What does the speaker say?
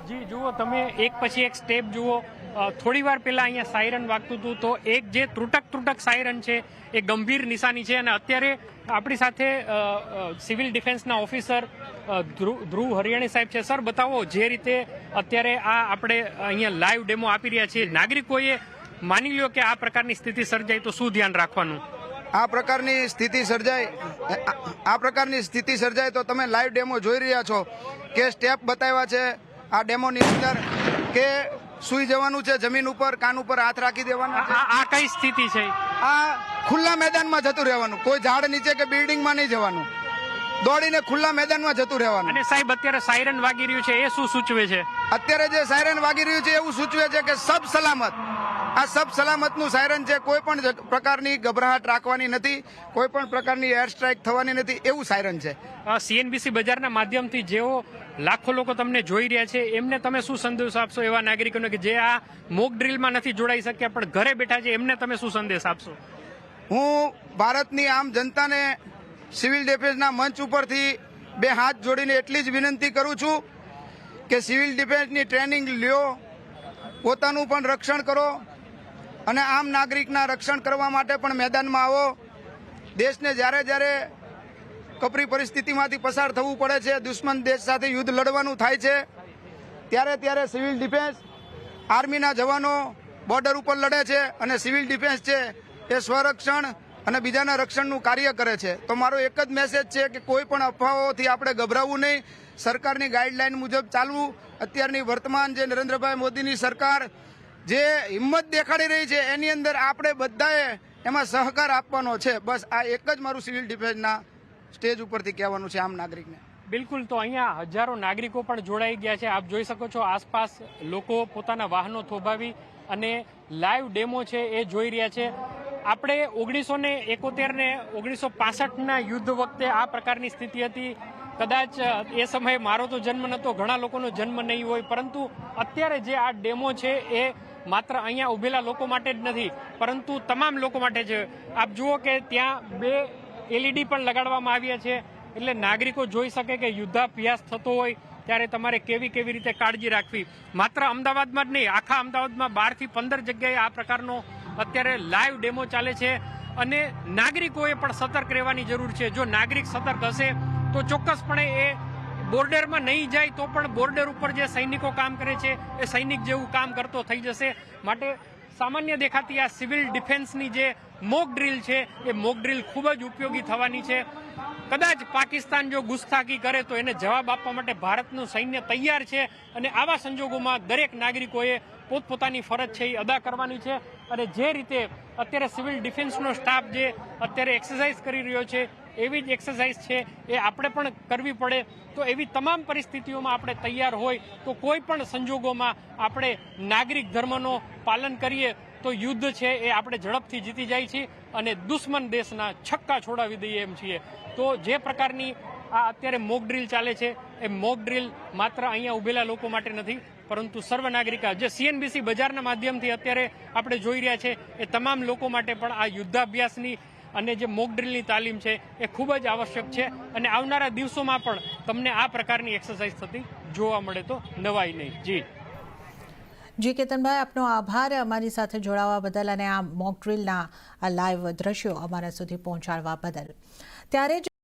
જી જુઓ તમે એક પછી એક સ્ટેપ જુઓ થોડી વાર પહેલા અહીંયા સાયરન વાગતું હતું તો એક જે ત્રુટક સાયરન છે એ ગંભીર નિશાની છે અને અત્યારે આપણી સાથે સિવિલ ડિફેન્સના ઓફિસર ધ્રુવ હરિયાણી સાહેબ છે. સર બતાવો જે રીતે અત્યારે આ આપણે અહીંયા લાઈવ ડેમો આપી રહ્યા છીએ, નાગરિકોએ માની લ્યો કે આ પ્રકારની સ્થિતિ સર્જાય તો શું ધ્યાન રાખવાનું? આ પ્રકારની સ્થિતિ સર્જાય તો તમે લાઈવ ડેમો જોઈ રહ્યા છો કે સ્ટેપ બતાવ્યા છે આ ડેમોની અંદર કે સુઈ જવાનું છે જમીન ઉપર, કાન ઉપર હાથ રાખી દેવાના છે. આ કઈ સ્થિતિ છે? આ ખુલ્લા મેદાનમાં જતું રહેવાનું, કોઈ ઝાડ નીચે કે બિલ્ડિંગમાં નહીં જવાનું, દોડીને ખુલ્લા મેદાનમાં જતું રહેવાનું. અને સાહેબ અત્યારે સાયરન વાગી રહ્યું છે એ શું સૂચવે છે? અત્યારે જે સાયરન વાગી રહ્યું છે એવું સૂચવે છે કે સબ સલામત. આ સબ સલામતનું સાયરન છે, કોઈ પણ પ્રકારની ગભરાહટ રાખવાની નથી, કોઈ પણ પ્રકારની એર સ્ટ્રાઇક થવાની નથી, એવું સાયરન છે. સીએનબીસી બજારના માધ્યમથી જેઓ લાખો લોકો તમને જોઈ રહ્યા છે એમને તમે શું સંદેશ આપશો એવા નાગરિકોને કે જે આ મોક ડ્રીલમાં નથી જોડાઈ શક્યા પણ ઘરે બેઠા છે, એમને તમે શું સંદેશ આપશો? હું ભારતની આમ જનતાને સિવિલ ડિફેન્સના મંચ ઉપરથી બે હાથ જોડીને એટલી જ વિનંતી કરું છું કે સિવિલ ડિફેન્સની ટ્રેનિંગ લ્યો, પોતાનું પણ રક્ષણ કરો અને આમ નાગરિકના રક્ષણ કરવા માટે પણ મેદાનમાં આવો. દેશને જ્યારે કપરી પરિસ્થિતિમાંથી પસાર થવું પડે છે, દુશ્મન દેશ સાથે યુદ્ધ લડવાનું થાય છે, ત્યારે સિવિલ ડિફેન્સ આર્મીના જવાનો બોર્ડર ઉપર લડે છે અને સિવિલ ડિફેન્સ છે એ સ્વરક્ષણ અને બીજાના રક્ષણનું કાર્ય કરે છે. તો મારો એક જ મેસેજ છે કે કોઈ પણ અફવાઓથી આપણે ગભરાવું નહીં, સરકારની ગાઈડલાઈન મુજબ ચાલવું. અત્યારની વર્તમાન જે નરેન્દ્રભાઈ મોદીની સરકાર જે હિંમત દેખાડી રહી છે એની અંદર આપણે બધાએ એમાં સહકાર આપવાનો છે. બસ આ એક જ મારું સિવિલ ડિફેન્સના સ્ટેજ ઉપરથી કહેવાનું છે આમ નાગરિકને. બિલકુલ. તો અહીંયા હજારો નાગરિકો પણ જોડાઈ ગયા છે. આપ જોઈ શકો છો આસપાસ લોકો પોતાના વાહનો થોભાવી અને લાઈવ ડેમો છે એ જોઈ રહ્યા છે. આપણે 1971 ને 1965ના યુદ્ધ વખતે આ પ્રકારની સ્થિતિ હતી. કદાચ એ સમયે મારો તો જન્મ નહોતો, ઘણા લોકોનો જન્મ નહીં હોય, પરંતુ અત્યારે જે આ ડેમો છે એ માત્ર અહીંયા ઉભેલા લોકો માટે જ નથી પરંતુ તમામ લોકો માટે છે. આપ જુઓ કે ત્યાં 2 LED પણ લગાડવામાં આવ્યા છે એટલે નાગરિકો જોઈ શકે કે યુદ્ધાભ્યાસ થતો હોય ત્યારે તમારે કેવી રીતે કાળજી રાખવી. માત્ર અમદાવાદમાં જ નહીં, આખા અમદાવાદમાં 12 થી 15 જગ્યાએ આ પ્રકારનો અત્યારે લાઈવ ડેમો ચાલે છે અને નાગરિકોએ પણ સતર્ક રહેવાની જરૂર છે. જો નાગરિક સતર્ક હશે તો ચોક્કસપણે એ બોર્ડરમાં નહીં જાય તો પણ બોર્ડર ઉપર જે સૈનિકો કામ કરે છે એ સૈનિક જેવું કામ કરતો થઈ જશે. માટે સામાન્ય દેખાતી આ સિવિલ ડિફેન્સની જે મોક ડ્રીલ છે એ મોક ડ્રીલ ખૂબ જ ઉપયોગી થવાની છે. કદાચ પાકિસ્તાન જો ગુસ્તાખી કરે તો એને જવાબ આપવા માટે ભારતનું સૈન્ય તૈયાર છે અને આવા સંજોગોમાં દરેક નાગરિકોએ પોતપોતાની ફરજ છે એ અદા કરવાની છે. અને જે રીતે અત્યારે સિવિલ ડિફેન્સનો સ્ટાફ જે અત્યારે એક્સરસાઇઝ કરી રહ્યો છે એવી જ એક્સરસાઇઝ છે એ આપણે પણ કરવી પડે. તો એવી તમામ પરિસ્થિતિઓમાં આપણે તૈયાર હોય તો કોઈ પણ સંજોગોમાં આપણે નાગરિક ધર્મનો પાલન કરીએ તો યુદ્ધ છે એ આપણે ઝડપથી જીતી જાય છે અને દુશ્મન દેશના છક્કા છોડાવી દઈએ એમ છીએ. તો જે પ્રકારની આ અત્યારે મોક ડ્રીલ ચાલે છે એ મોક ડ્રીલ માત્ર અહીંયા ઉભેલા લોકો માટે નથી પરંતુ સર્વ નાગરિકા જે સીએનબીસી બજારના માધ્યમથી અત્યારે આપણે જોઈ રહ્યા છે એ તમામ લોકો માટે પણ આ યુદ્ધાભ્યાસની અને જે મોક ડ્રીલની તાલીમ છે એ ખૂબ જ આવશ્યક છે અને આવનારા દિવસોમાં પણ તમને આ પ્રકારની એક્સરસાઇઝ થતી જોવા મળે તો નવાઈ નહીં. જી કેતનભાઈ, આપનો આભાર અમારી સાથે જોડાવા બદલ અને આ મોક ડ્રીલના આ લાઈવ દ્રશ્યો અમારા સુધી પહોંચાડવા બદલ. ત્યારે જ